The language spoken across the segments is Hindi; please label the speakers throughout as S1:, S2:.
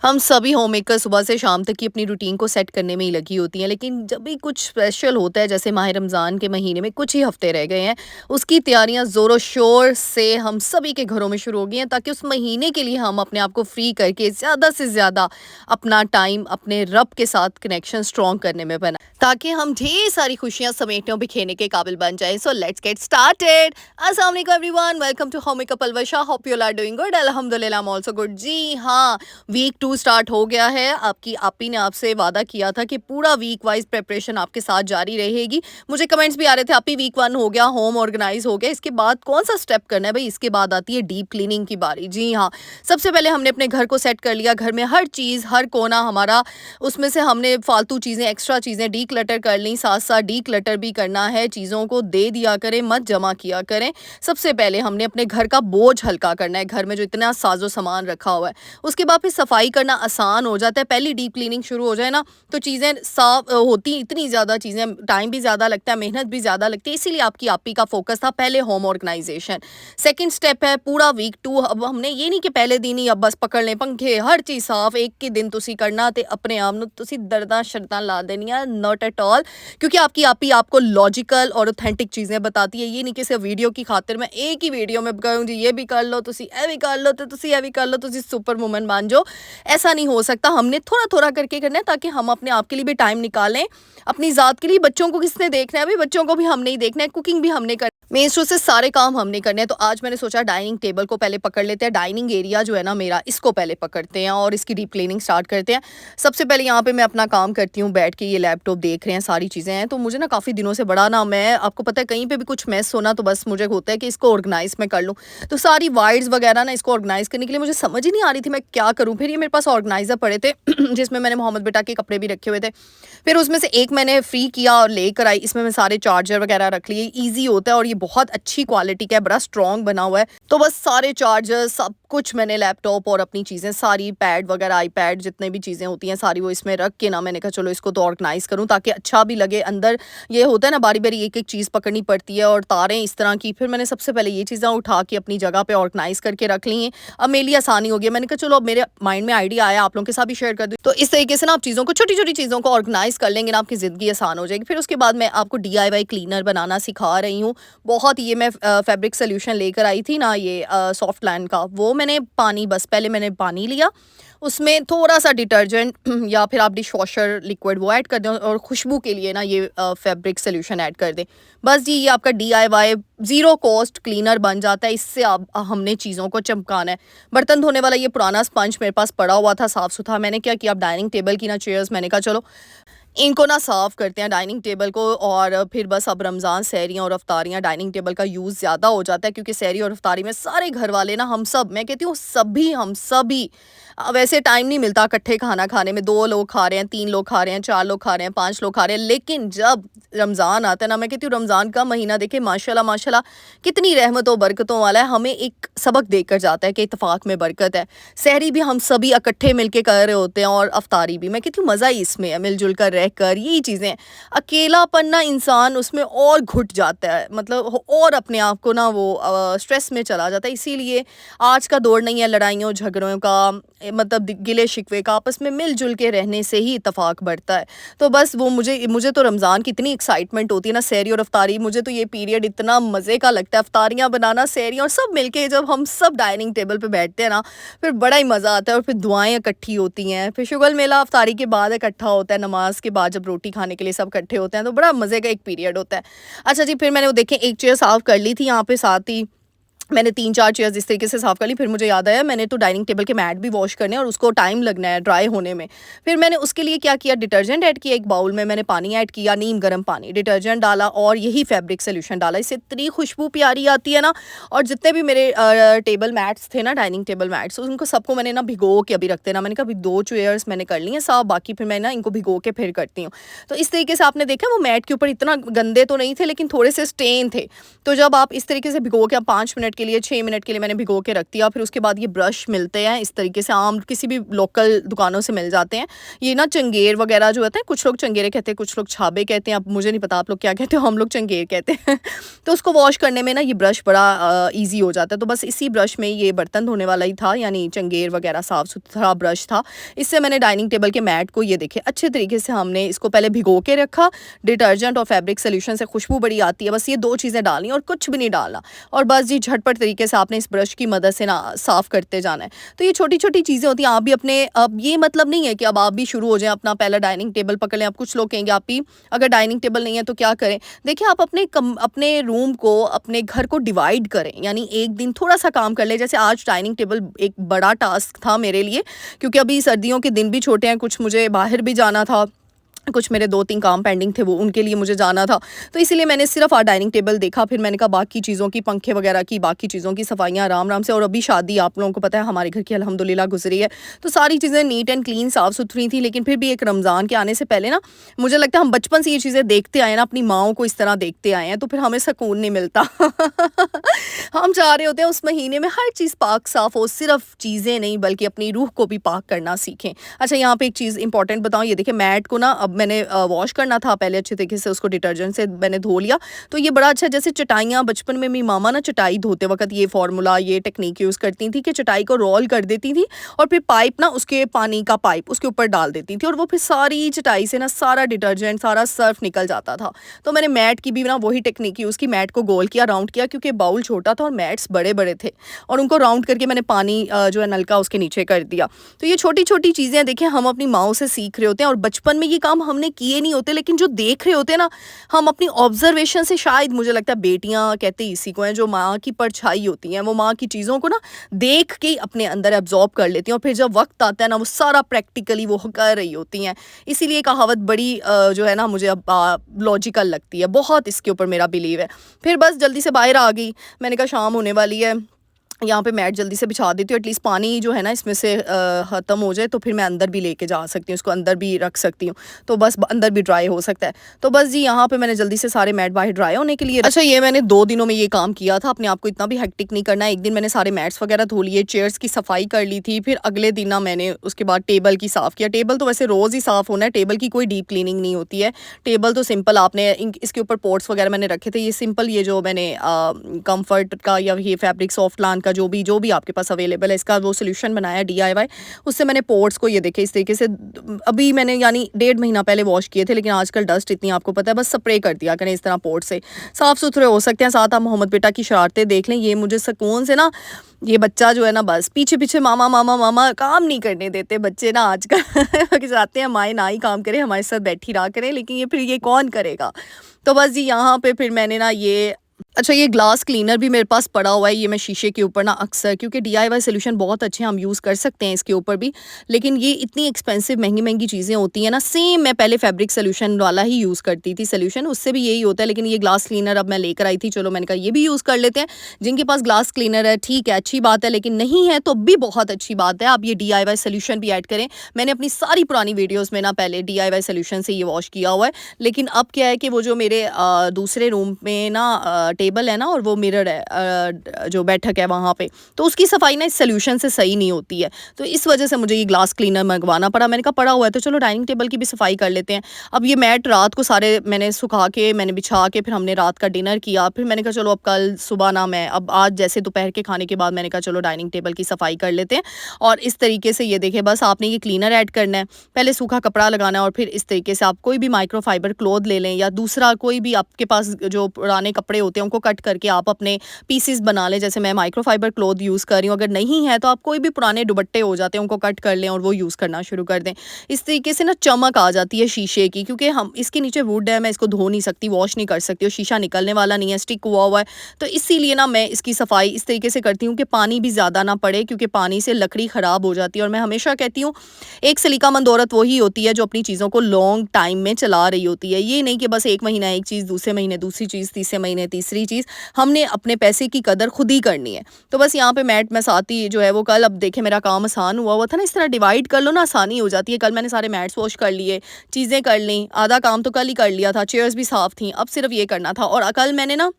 S1: हम सभी होम मेकर सुबह से शाम तक की अपनी रूटीन को सेट करने में ही लगी होती हैं, लेकिन जब भी कुछ स्पेशल होता है जैसे माह रमज़ान के महीने में कुछ ही हफ्ते रह गए हैं, उसकी तैयारियां ज़ोरों शोर से हम सभी के घरों में शुरू हो गई हैं, ताकि उस महीने के लिए हम अपने आप को फ्री करके ज़्यादा से ज़्यादा अपना टाइम अपने रब के साथ कनेक्शन स्ट्रॉन्ग करने में बना, ताकि हम ढेर सारी खुशियां समेटने और बिखेरने के काबिल बन जाए। So let's get started. अस्सलाम वालेकुम everyone, welcome to home maker Palwasha. Hope you are doing good. अल्हम्दुलिल्लाह आई एम आल्सो गुड। जी हाँ, वीक 2 स्टार्ट हो गया है। आपकी आपी ने आपसे वादा किया था कि पूरा वीक वाइज प्रिपरेशन आपके साथ जारी रहेगी। मुझे कमेंट्स भी आ रहे थे, आपी वीक 1 हो गया, होम ऑर्गेनाइज हो गया, इसके बाद कौन सा स्टेप करना है? भाई इसके बाद आती है डीप क्लीनिंग की बारी। जी हाँ, सबसे पहले हमने अपने घर को सेट कर लिया। घर में हर चीज़, हर कोना हमारा, उसमें से हमने फालतू चीज़ें, एक्स्ट्रा चीज़ें डी क्लटर कर ली। साथ साथ डी क्लटर भी करना है, चीज़ों को दे दिया करें, मत जमा किया करें। सबसे पहले हमने अपने घर का बोझ हल्का करना है, घर में जो इतना साजो सामान रखा हुआ है। उसके बाद फिर सफाई करना आसान हो जाता है। पहली डीप क्लीनिंग शुरू हो जाए ना, तो चीज़ें साफ होती, इतनी ज़्यादा चीज़ें, टाइम भी ज़्यादा लगता है, मेहनत भी ज़्यादा लगती है। इसीलिए आपकी आपी का फोकस था पहले होम ऑर्गेनाइजेशन। सेकंड स्टेप है पूरा वीक 2। अब हमने ये नहीं कि पहले दिन ही अब बस पकड़ लें पंखे, हर चीज़ साफ एक ही दिन तुसी करना ते अपने आप ਨੂੰ ਤੁਸੀਂ ਦਰਦਾਂ ਸ਼ਰਤਾਂ ਲਾ ਦੇਣੀਆਂ। नॉट एट ऑल, क्योंकि आपकी आपी आपको लॉजिकल और ऑथेंटिक चीज़ें बताती है। ये नहीं कि सिर्फ वीडियो की खातिर मैं एक ही वीडियो में कहूँ जी ये भी कर लो, तुसी ए भी कर लो, तो तुसी ए भी कर लो, तुसी सुपर वुमन बन जाओ। ऐसा नहीं हो सकता। हमने थोड़ा थोड़ा करके करना है, ताकि हम अपने आप के लिए भी टाइम निकालें, अपनी ज़ात के लिए। बच्चों को किसने देखना है? अभी बच्चों को भी हमने ही देखना है, कुकिंग भी हमने करना है, मेन स्ट्रीट से सारे काम हमने करने हैं। तो आज मैंने सोचा डाइनिंग टेबल को पहले पकड़ लेते हैं। डाइनिंग एरिया जो है ना मेरा, इसको पहले पकड़ते हैं और इसकी डीप क्लीनिंग स्टार्ट करते हैं। सबसे पहले यहाँ पे मैं अपना काम करती हूँ बैठ के। ये लैपटॉप देख रहे हैं, सारी चीज़ें हैं। तो मुझे ना काफ़ी दिनों से बड़ा ना, मैं आपको पता है कहीं पे भी कुछ मेस होना तो बस मुझे होता है कि इसको ऑर्गेनाइज मैं कर लूँ। तो सारी वाइड्स वगैरह ना, इसको ऑर्गेनाइज करने के लिए मुझे समझ ही नहीं आ रही थी मैं क्या करूँ। फिर ये मेरे पास ऑर्गेनाइजर पड़े थे जिसमें मैंने मोहम्मद बेटा के कपड़े भी रखे हुए थे। फिर उसमें से एक मैंने फ्री किया और लेकर आई। इसमें मैं सारे चार्जर वगैरह रख लिए। ईजी होता है और ये बहुत अच्छी क्वालिटी का है, बड़ा स्ट्रॉन्ग बना हुआ है। तो बस सारे चार्जर, सब कुछ मैंने, लैपटॉप और अपनी चीज़ें सारी, पैड वगैरह, आईपैड, जितने भी चीज़ें होती हैं सारी, वो इसमें रख के ना मैंने कहा चलो इसको तो ऑर्गेनाइज करूँ, ताकि अच्छा भी लगे। अंदर ये होता है ना, बारी बारी एक एक चीज़ पकड़नी पड़ती है और तारें इस तरह की। फिर मैंने सबसे पहले ये चीज़ें उठा के अपनी जगह पे ऑर्गेनाइज करके रख ली हैं। अब मेरे लिए आसानी हो गई। मैंने कहा चलो अब मेरे माइंड में आइडिया आया, आप लोगों के साथ भी शेयर कर दूँ। तो इस तरीके से ना आप चीज़ों को, छोटी छोटी चीज़ों को ऑर्गेनाइज कर लेंगे ना, आपकी ज़िंदगी आसान हो जाएगी। फिर उसके बाद मैं आपको DIY क्लीनर बनाना सिखा रही हूँ। बहुत ये मैं फैब्रिक सोल्यूशन लेकर आई थी ना, ये सॉफ्ट लैंड का, वो मैंने पानी, बस पहले मैंने पानी लिया, उसमें थोड़ा सा डिटर्जेंट या फिर आप डिश वॉशर लिक्विड वो ऐड कर दें, और खुशबू के लिए ना ये फैब्रिक सोल्यूशन ऐड कर दें। बस जी, ये आपका DIY ज़ीरो कॉस्ट क्लीनर बन जाता है। इससे आप हमने चीज़ों को चमकाना है। बर्तन धोने वाला ये पुराना स्पंज मेरे पास पड़ा हुआ था साफ़ सुथरा। मैंने क्या किया, अब डाइनिंग टेबल की ना चेयर्स, मैंने कहा चलो इनको ना साफ़ करते हैं, डाइनिंग टेबल को। और फिर बस अब रमज़ान, सहरियाँ और अफ्तारियाँ, डाइनिंग टेबल का यूज़ ज़्यादा हो जाता है, क्योंकि सहरी और अफ्तारी में सारे घर वाले ना, हम सब, मैं कहती हूँ सभी, हम सभी, वैसे टाइम नहीं मिलता इकट्ठे खाना खाने में। 2 लोग खा रहे हैं, 3 लोग खा रहे हैं, 4 लोग खा रहे हैं, 5 लोग खा रहे हैं। लेकिन जब रमज़ान आता है ना, मैं कहती हूँ रमज़ान का महीना देखे माशाल्लाह माशाल्लाह कितनी रहमतों बरकतों वाला है। हमें एक सबक देकर जाता है कि इत्तेफाक में बरकत है। सहरी भी हम सभी इकट्ठे मिलके कर रहे होते हैं, और अफ्तारी भी। मैं कहती हूँ मज़ा ही इसमें है, मिलजुल कर रह कर, यही चीज़ें। अकेलापन ना इंसान उसमें और घुट जाता है, मतलब और अपने आप को ना वो स्ट्रेस में चला जाता है। इसीलिए आज का दौर नहीं है लड़ाइयों झगड़ों का, मतलब गिले शिकवे का। आपस में मिलजुल के रहने से ही इत्तेफाक बढ़ता है। तो बस वो मुझे तो रमज़ान की इतनी एक्साइटमेंट होती है ना, सहरी और अफ्तारी, मुझे तो ये पीरियड इतना मज़े का लगता है। अफ्तारियाँ बनाना, सहरियाँ, और सब मिलके जब हम सब डाइनिंग टेबल पे बैठते हैं ना, फिर बड़ा ही मज़ा आता है। और फिर दुआएं इकट्ठी होती हैं, फिर शुगल मेला अफ्तारी के बाद इकट्ठा होता है, नमाज के बाद जब रोटी खाने के लिए सब इकट्ठे होते हैं, तो बड़ा मज़े का एक पीरियड होता है। अच्छा जी, फिर मैंने वो देखें एक चेयर साफ़ कर ली थी यहाँ पे, साथ ही मैंने 3-4 चेयर्स इस तरीके से साफ़ कर ली। फिर मुझे याद आया मैंने तो डाइनिंग टेबल के मैट भी वॉश करने हैं, और उसको टाइम लगना है ड्राई होने में। फिर मैंने उसके लिए क्या किया, डिटर्जेंट ऐड किया। एक बाउल में मैंने पानी ऐड किया, नीम गर्म पानी, डिटर्जेंट डाला और यही फैब्रिक सोल्यूशन डाला। इससे इतनी खुशबू प्यारी आती है ना। और जितने भी मेरे टेबल मैट्स थे ना, डाइनिंग टेबल मैट्स, उनको सबको मैंने ना भिगो के अभी रखते ना, मैंने कहा अभी 2 चेयर्स मैंने कर ली हैं साफ़, बाकी फिर मैं ना इनको भिगो के फिर करती हूँ। तो इस तरीके से आपने देखा, वो मैट के ऊपर इतना गंदे तो नहीं थे, लेकिन थोड़े से स्टेन थे। तो जब आप इस तरीके से भिगो के आप 5 मिनट के लिए 6 मिनट के लिए मैंने भिगो के रख दिया। फिर उसके बाद ये ब्रश मिलते हैं इस तरीके से, आम किसी भी लोकल दुकानों से मिल जाते हैं। ये ना चंगेर वगैरह जो होते हैं, कुछ लोग चंगेरे कहते हैं, कुछ लोग छाबे कहते हैं, अब मुझे नहीं पता आप लोग क्या कहते हो, हम लोग चंगेर कहते हैं। तो उसको वॉश करने में ना ये ब्रश बड़ा ईजी हो जाता है। तो बस इसी ब्रश में ये बर्तन धोने वाला ही था, यानी चंगेर वगैरह साफ़ सुथरा ब्रश था। इससे मैंने डाइनिंग टेबल के मैट को ये देखिए अच्छे तरीके से हमने इसको पहले भिगो के रखा। डिटर्जेंट और फैब्रिक सोल्यूशन से खुशबू बड़ी आती है, बस ये 2 चीज़ें डालनी और कुछ भी नहीं डालना। और बस जी झटपट तरीके से आपने इस ब्रश की मदद से ना साफ़ करते जाना है। तो ये छोटी-छोटी चीज़ें होती हैं, आप भी अपने, अब ये मतलब नहीं है कि अब आप भी शुरू हो जाएँ, अपना पहला डाइनिंग टेबल पकड़ लें। अब कुछ लोग कहेंगे आप भी अगर डाइनिंग टेबल नहीं है तो क्या करें? देखिए आप अपने रूम को, अपने घर को डिवाइड करें, यानी एक दिन थोड़ा-सा काम कर लें। जैसे आज डाइनिंग टेबल एक बड़ा टास्क था मेरे लिए, क्योंकि अभी सर्दियों के दिन भी छोटे हैं, कुछ मुझे बाहर भी जाना था, कुछ मेरे 2-3 काम पेंडिंग थे, वो उनके लिए मुझे जाना था। तो इसीलिए मैंने सिर्फ़ डाइनिंग टेबल देखा, फिर मैंने कहा बाकी चीज़ों की, पंखे वगैरह की, बाकी चीज़ों की सफाइयाँ आराम-आराम से। और अभी शादी आप लोगों को पता है हमारे घर की अल्हम्दुलिल्लाह गुज़री है, तो सारी चीज़ें नीट एंड क्लीन साफ़-सुथरी थी। लेकिन फिर भी एक रमज़ान के आने से पहले ना, मुझे लगता है हम बचपन से ये चीज़ें देखते आए हैं ना, अपनी माँओं को इस तरह देखते आए हैं, तो फिर हमें सुकून नहीं मिलता। हम चाह रहे होते हैं उस महीने में हर चीज़ पाक साफ़ हो, सिर्फ़ चीज़ें नहीं बल्कि अपनी रूह को भी पाक करना सीखें। अच्छा, यहाँ पे एक चीज़ इंपॉर्टेंट बताऊँ, ये देखिए मैट को ना अब मैंने वॉश करना था, पहले अच्छे तरीके से उसको डिटर्जेंट से मैंने धो लिया। तो ये बड़ा अच्छा, जैसे चटाइयाँ बचपन में मेरी मामा ना चटाई धोते वक़्त ये फ़ॉर्मूला, ये टेक्नीक यूज़ करती थी कि चटाई को रोल कर देती थी और फिर पाइप ना, उसके पानी का पाइप उसके ऊपर डाल देती थी और वो फिर सारी चटाई से ना सारा डिटर्जेंट, सारा सर्फ निकल जाता था। तो मैंने मैट की भी ना वही टेक्नीक यूज़ की, मैट को गोल किया, राउंड किया, क्योंकि बाउल छोटा था और मैट्स बड़े-बड़े थे, और उनको राउंड करके मैंने पानी जो है नल का उसके नीचे कर दिया। तो ये छोटी-छोटी चीज़ें देखिए हम अपनी माँओं से सीख रहे होते हैं, और बचपन में ये काम हमने किए नहीं होते, लेकिन जो देख रहे होते हैं ना, हम अपनी ऑब्जर्वेशन से, शायद मुझे लगता है बेटियां कहते इसी को हैं, जो माँ की परछाई होती हैं, वो माँ की चीज़ों को ना देख के ही अपने अंदर एब्जॉर्ब कर लेती हैं, और फिर जब वक्त आता है ना, वो सारा प्रैक्टिकली वो कर रही होती हैं। इसीलिए कहावत बड़ी जो है ना, मुझे अब लॉजिकल लगती है, बहुत इसके ऊपर मेरा बिलीव है। फिर बस जल्दी से बाहर आ गई, मैंने कहा शाम होने वाली है, यहाँ पे मैट जल्दी से बिछा देती हूँ, एटलीस्ट पानी जो है ना इसमें से ख़त्म हो जाए, तो फिर मैं अंदर भी लेके जा सकती हूँ, उसको अंदर भी रख सकती हूँ, तो बस अंदर भी ड्राई हो सकता है। तो बस जी यहाँ पे मैंने जल्दी से सारे मैट बाहर ड्राई होने के लिए, अच्छा ये मैंने 2 दिनों में ये काम किया था, अपने आप को इतना भी हेक्टिक नहीं करना है। एक दिन मैंने सारे मैट्स वगैरह धो लिए, चेयर्स की सफाई कर ली थी, फिर अगले दिन ना मैंने उसके बाद टेबल की साफ़ किया। टेबल तो वैसे रोज़ ही साफ़ होना है, टेबल की कोई डीप क्लीनिंग नहीं होती है। टेबल तो सिंपल आपने इसके ऊपर पोर्ट्स वगैरह मैंने रखे थे, ये सिंपल, ये जो मैंने कम्फर्ट का या ये फैब्रिक सॉफ्ट लान का जो भी आपके पास अवेलेबल है, इसका वो सोल्यूशन बनाया DIY, उससे मैंने पोर्ट्स को ये देखे इस तरीके से, अभी मैंने यानी 1.5 महीना पहले वॉश किए थे, लेकिन आजकल डस्ट इतनी आपको पता है, बस स्प्रे कर दिया करें इस तरह, पोर्ट से साफ़ सुथरे हो सकते हैं। साथ आप मोहम्मद बेटा की शरारतें देख लें, ये मुझे सुकून से ना, ये बच्चा जो है ना बस पीछे पीछे मामा मामा मामा, काम नहीं करने देते बच्चे ना आजकल। चाहते हैं माएँ ना ही काम करें, हमारे साथ बैठी रहा करें, लेकिन ये फिर ये कौन करेगा। तो बस जी यहाँ पे फिर मैंने ना ये, अच्छा ये ग्लास क्लीनर भी मेरे पास पड़ा हुआ है, ये मैं शीशे के ऊपर ना अक्सर, क्योंकि DIY सोल्यूशन बहुत अच्छे हैं, हम यूज़ कर सकते हैं इसके ऊपर भी, लेकिन ये इतनी एक्सपेंसिव महंगी चीज़ें होती हैं ना। सेम मैं पहले फैब्रिक सोल्यूशन वाला ही यूज़ करती थी, सोल्यूशन उससे भी यही होता है, लेकिन ये ग्लास क्लीनर अब मैं लेकर आई थी, चलो मैंने कहा ये भी यूज़ कर लेते हैं। जिनके पास ग्लास क्लीनर है ठीक है, अच्छी बात है, लेकिन नहीं है तो भी बहुत अच्छी बात है, आप ये DIY सोल्यूशन भी ऐड करें। मैंने अपनी सारी पुरानी वीडियोज़ में ना पहले DIY सोल्यूशन से ये वॉश किया हुआ है, लेकिन अब क्या है कि वो जो मेरे दूसरे रूम में ना टेबल है ना, और वो मिरर है जो बैठक है वहाँ पे, तो उसकी सफाई ना इस सोल्यूशन से सही नहीं होती है, तो इस वजह से मुझे ये ग्लास क्लीनर मंगवाना पड़ा। मैंने कहा पड़ा हुआ है तो चलो डाइनिंग टेबल की भी सफाई कर लेते हैं। अब ये मैट रात को सारे मैंने सुखा के, मैंने बिछा के, फिर हमने रात का डिनर किया, फिर मैंने कहा चलो अब कल सुबह ना, मैं अब आज जैसे दोपहर के खाने के बाद मैंने कहा चलो डाइनिंग टेबल की सफाई कर लेते हैं। और इस तरीके से ये देखें, बस आपने ये क्लीनर ऐड करना है, पहले सूखा कपड़ा लगाना है, और फिर इस तरीके से आप कोई भी माइक्रोफाइबर क्लॉथ ले लें, या दूसरा कोई भी आपके पास जो पुराने कपड़े होते हैं उनको कट करके आप अपने पीसेस बना लें। जैसे मैं माइक्रोफाइबर क्लॉथ यूज़ कर रही हूँ, अगर नहीं है तो आप कोई भी पुराने दुपट्टे हो जाते हैं उनको कट कर लें और वो यूज़ करना शुरू कर दें। इस तरीके से ना चमक आ जाती है शीशे की, क्योंकि हम इसके नीचे वुड है, मैं इसको धो नहीं सकती, वॉश नहीं कर सकती, और शीशा निकलने वाला नहीं है, स्टिक हुआ है, तो इसीलिए ना मैं इसकी सफाई इस तरीके से करती हूँ कि पानी भी ज़्यादा ना पड़े, क्योंकि पानी से लकड़ी ख़राब हो जाती है। और मैं हमेशा कहती हूँ एक सलीकामंद औरत वही होती है जो अपनी चीज़ों को लॉन्ग टाइम में चला रही होती है, ये नहीं कि बस एक महीना एक चीज़, दूसरे महीने दूसरी चीज़, तीसरे महीने तीसरी चीज़। हमने अपने पैसे की कदर खुद ही करनी है। तो बस यहाँ पे मैट मैं साथ ही जो है वो कल, अब देखे मेरा काम आसान हुआ था ना, इस तरह डिवाइड कर लो ना, आसानी हो जाती है। कल मैंने सारे मैट्स वॉश कर लिए, चीज़ें कर ली, आधा काम तो कल ही कर लिया था, चेयर्स भी साफ़ थी, अब सिर्फ ये करना था। और कल मैंने ना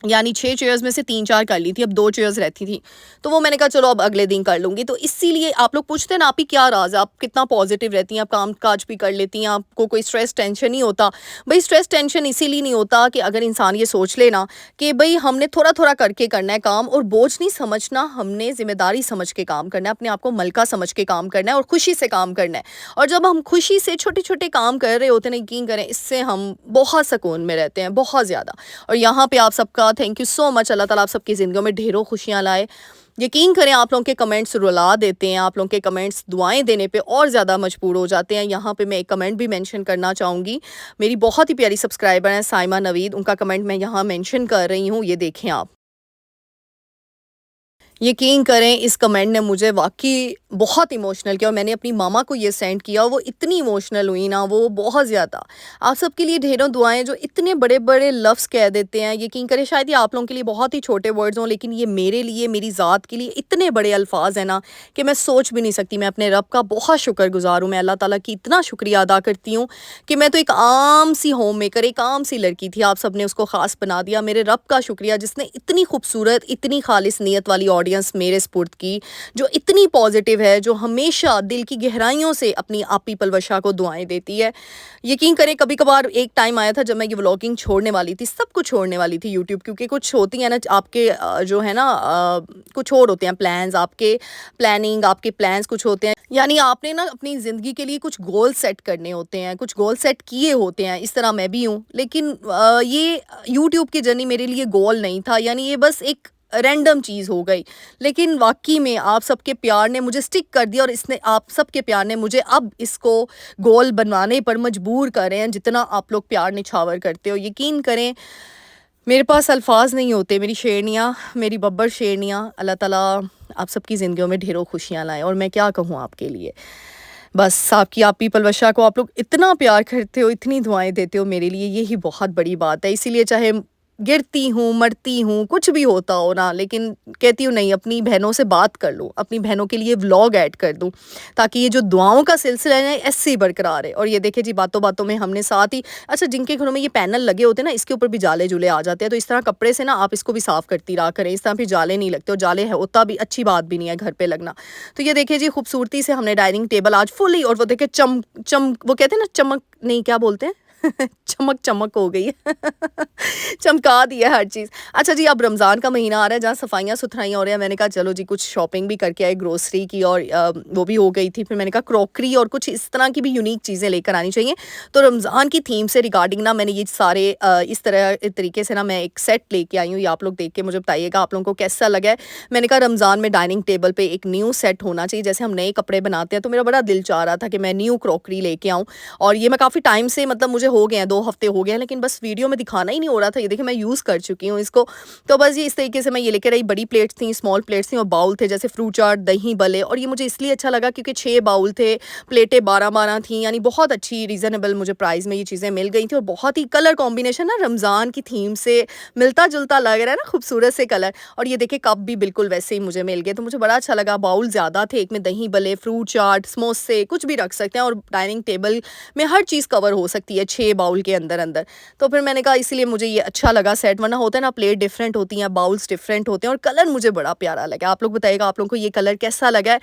S1: यानी 6 चेयर्स में से 3-4 कर ली थी, अब 2 चेयर्स रहती थी। तो वो मैंने कहा चलो अब अगले दिन कर लूँगी। तो इसीलिए आप लोग पूछते हैं ना, आप ही क्या राज़ है? आप कितना पॉज़िटिव रहती हैं, आप काम-काज भी कर लेती हैं, आपको कोई स्ट्रेस टेंशन नहीं होता। भई स्ट्रेस टेंशन इसीलिए नहीं होता कि अगर इंसान ये सोच ले ना कि भई हमने थोड़ा-थोड़ा करके करना है काम, और बोझ नहीं समझना, हमने ज़िम्मेदारी समझ के काम करना है, अपने आप को मलका समझ के काम करना है और खुशी से काम करना है। और जब हम खुशी से छोटे-छोटे काम कर रहे होते हैं ना, यकीन करें इससे हम बहुत सुकून में रहते हैं, बहुत ज़्यादा। और यहाँ पे आप सबका थैंक यू सो मच। अल्लाह ताला आप सबकी ज़िंदगियों में ढेरों खुशियाँ लाए। यकीन करें आप लोगों के कमेंट्स रुला देते हैं, आप लोगों के कमेंट्स दुआएँ देने पे और ज़्यादा मजबूर हो जाते हैं। यहाँ पे मैं एक कमेंट भी मेंशन करना चाहूँगी। मेरी बहुत ही प्यारी सब्सक्राइबर हैं साइमा नवीद, उनका कमेंट मैं यहाँ मेंशन कर रही हूँ, ये देखें आप। यकीन करें इस कमेंट ने मुझे वाक़ई बहुत इमोशनल किया, और मैंने अपनी मामा को ये सेंड किया, वो इतनी इमोशनल हुई ना, वो बहुत ज़्यादा। आप सबके लिए ढेरों दुआएँ, जो इतने बड़े-बड़े लफ्ज़ कह देते हैं, यकीन करें शायद ये आप लोगों के लिए बहुत ही छोटे वर्ड्स हों, लेकिन ये मेरे लिए, मेरी ज़ात के लिए इतने बड़े अल्फ़ाज़ हैं ना कि मैं सोच भी नहीं सकती। मैं अपने रब का बहुत शुक्रगुज़ार हूँ, मैं अल्लाह ताला की इतना शुक्रिया अदा करती हूँ कि मैं तो एक आम सी होम मेकर, एक आम सी लड़की थी, आप सबने उसको ख़ास बना दिया। मेरे रब का शुक्रिया जिसने इतनी खूबसूरत, इतनी खालिस नीयत वाली ऑडियंस मेरे स्पुर्द की, जो इतनी पॉजिटिव है, जो हमेशा दिल की गहराइयों से अपनी आपी पलवशा को दुआएं देती है। यकीन करें कभी कभार एक टाइम आया था जब मैं ये व्लॉगिंग छोड़ने वाली थी, सब कुछ छोड़ने वाली थी यूट्यूब, क्योंकि कुछ होती है ना आपके जो है ना कुछ और होते हैं प्लान्स, आपके प्लानिंग, आपके प्लान्स कुछ होते हैं, यानी आपने ना अपनी ज़िंदगी के लिए कुछ गोल सेट करने होते हैं, कुछ गोल सेट किए होते हैं। इस तरह मैं भी हूँ, लेकिन ये यूट्यूब की जर्नी मेरे लिए गोल नहीं था, यानी ये बस एक रैंडम चीज़ हो गई। लेकिन वाक़ई में आप सबके प्यार ने मुझे स्टिक कर दिया, और इसने, आप सबके प्यार ने मुझे अब इसको गोल बनवाने पर मजबूर कर रहे हैं, जितना आप लोग प्यार निछावर करते हो। यकीन करें मेरे पास अल्फाज नहीं होते, मेरी शेरनियाँ, मेरी बब्बर शेरनियाँ, अल्लाह ताला आप सबकी ज़िंदगियों में ढेरों खुशियाँ लाएँ, और मैं क्या कहूँ आपके लिए। बस आपकी आपी पलवशा को आप लोग इतना प्यार करते हो, इतनी दुआएँ देते हो मेरे लिए, यही बहुत बड़ी बात है। इसीलिए चाहे गिरती हूँ, मरती हूँ, कुछ भी होता हो ना, लेकिन कहती हूँ नहीं, अपनी बहनों से बात कर लूँ, अपनी बहनों के लिए व्लॉग ऐड कर दूँ, ताकि ये जो दुआओं का सिलसिला है ना ऐसे ही बरकरार है। और ये देखिए जी, बातों-बातों में हमने साथ ही, अच्छा जिनके घरों में ये पैनल लगे होते हैं ना, इसके ऊपर भी जाले-जूले आ जाते हैं, तो इस तरह कपड़े से ना आप इसको भी साफ़ करती रहा करें, इस तरह फिर जाले नहीं लगते, और जाले है होता भी अच्छी बात भी नहीं है घर पे लगना। तो ये देखिए जी, खूबसूरती से हमने डाइनिंग टेबल आज फुली, और वो देखिए वो कहते हैं ना, चमक नहीं, क्या बोलते हैं चमक हो गई है चमका दिया हर चीज़। अच्छा जी, अब रमज़ान का महीना आ रहा है, जहाँ सफाइयाँ-सुथराइयाँ हो रही हैं, मैंने कहा चलो जी कुछ शॉपिंग भी करके आए ग्रोसरी की, और वो भी हो गई थी। फिर मैंने कहा क्रॉकरी और कुछ इस तरह की भी यूनिक चीज़ें लेकर आनी चाहिए। तो रमज़ान की थीम से रिगार्डिंग ना मैंने ये सारे इस तरीके से ना मैं एक सेट लेके आई हूँ। ये आप लोग देख के मुझे बताइएगा आप लोगों को कैसा लगा है। मैंने कहा रमज़ान में डाइनिंग टेबल पे एक न्यू सेट होना चाहिए, जैसे हम नए कपड़े बनाते हैं, तो मेरा बड़ा दिल चाह रहा था कि मैं न्यू क्रॉकरी लेके आऊँ। और ये मैं काफ़ी टाइम से, मतलब मुझे हो गए हैं, 2 हफ्ते हो गए हैं, लेकिन बस वीडियो में दिखाना ही नहीं हो रहा था। ये देखिए मैं यूज़ कर चुकी हूँ इसको। तो बस ये इस तरीके से मैं ये लेकर आई, बड़ी प्लेट्स थी, स्मॉल प्लेट्स थी, और बाउल थे, जैसे फ्रूट चाट, दही भल्ले। और ये मुझे इसलिए अच्छा लगा क्योंकि 6 बाउल थे, प्लेटें 12-12 थी, यानी बहुत अच्छी रीज़नेबल मुझे प्राइस में ये चीज़ें मिल गई थी, और बहुत ही कलर कॉम्बिनेशन ना रमज़ान की थीम से मिलता-जुलता लग रहा है ना, खूबसूरत से कलर। और ये देखिए कप भी बिल्कुल वैसे ही मुझे मिल गए, तो मुझे बड़ा अच्छा लगा। बाउल ज़्यादा थे, एक में दही भल्ले, फ्रूट चाट, समोसे, कुछ भी रख सकते हैं, और डाइनिंग टेबल में हर चीज़ कवर हो सकती है 6 बाउल के अंदर-अंदर। तो फिर मैंने कहा इसीलिए मुझे ये अच्छा लगा सेट, वरना होता है ना प्लेट डिफरेंट होती हैं, बाउल्स डिफरेंट होते हैं, और कलर मुझे बड़ा प्यारा लगा। आप लोग बताइएगा आप लोगों को ये कलर कैसा लगा है।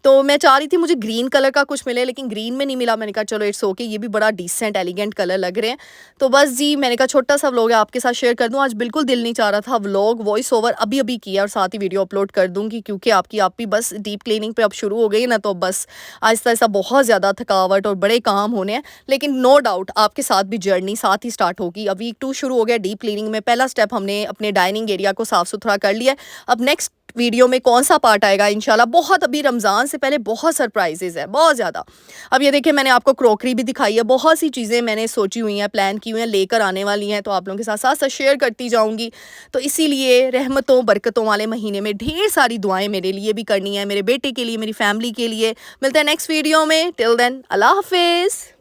S1: तो मैं चाह रही थी मुझे ग्रीन कलर का कुछ मिले, लेकिन ग्रीन में नहीं मिला। मैंने कहा चलो इट्स ओके, ये भी बड़ा डिसेंट एलिगेंट कलर लग रहे हैं। तो बस जी, मैंने कहा छोटा सा व्लॉग है आपके साथ शेयर कर दूं। आज बिल्कुल दिल नहीं चाह रहा था व्लॉग वॉइस ओवर अभी अभी किया, और साथ ही वीडियो अपलोड कर दूंगी, क्योंकि आपकी आप भी बस डीप क्लीनिंग पे अब शुरू हो गई ना, तो बस आहिस्ता आहिस्ता बहुत ज़्यादा थकावट और बड़े काम होने हैं। लेकिन नो डाउट आपके साथ भी जर्नी साथ ही स्टार्ट होगी। अब वीक 2 शुरू हो गया डीप क्लीनिंग में। पहला स्टेप हमने अपने डाइनिंग एरिया को साफ़ सुथरा कर लिया है। अब नेक्स्ट वीडियो में कौन सा पार्ट आएगा इंशाल्लाह, बहुत अभी रमज़ान से पहले बहुत सरप्राइजेज़ है, बहुत ज़्यादा। अब ये देखिए मैंने आपको क्रॉकरी भी दिखाई है, बहुत सी चीज़ें मैंने सोची हुई हैं, प्लान की हुई हैं, लेकर आने वाली हैं, तो आप लोगों के साथ साथ साथ शेयर करती जाऊँगी। तो इसीलिए रहमतों बरकतों वाले महीने में ढेर सारी दुआएं मेरे लिए भी करनी है, मेरे बेटे के लिए, मेरी फैमिली के लिए। मिलते हैं नेक्स्ट वीडियो में। टिल देन अल्लाह हाफिज़।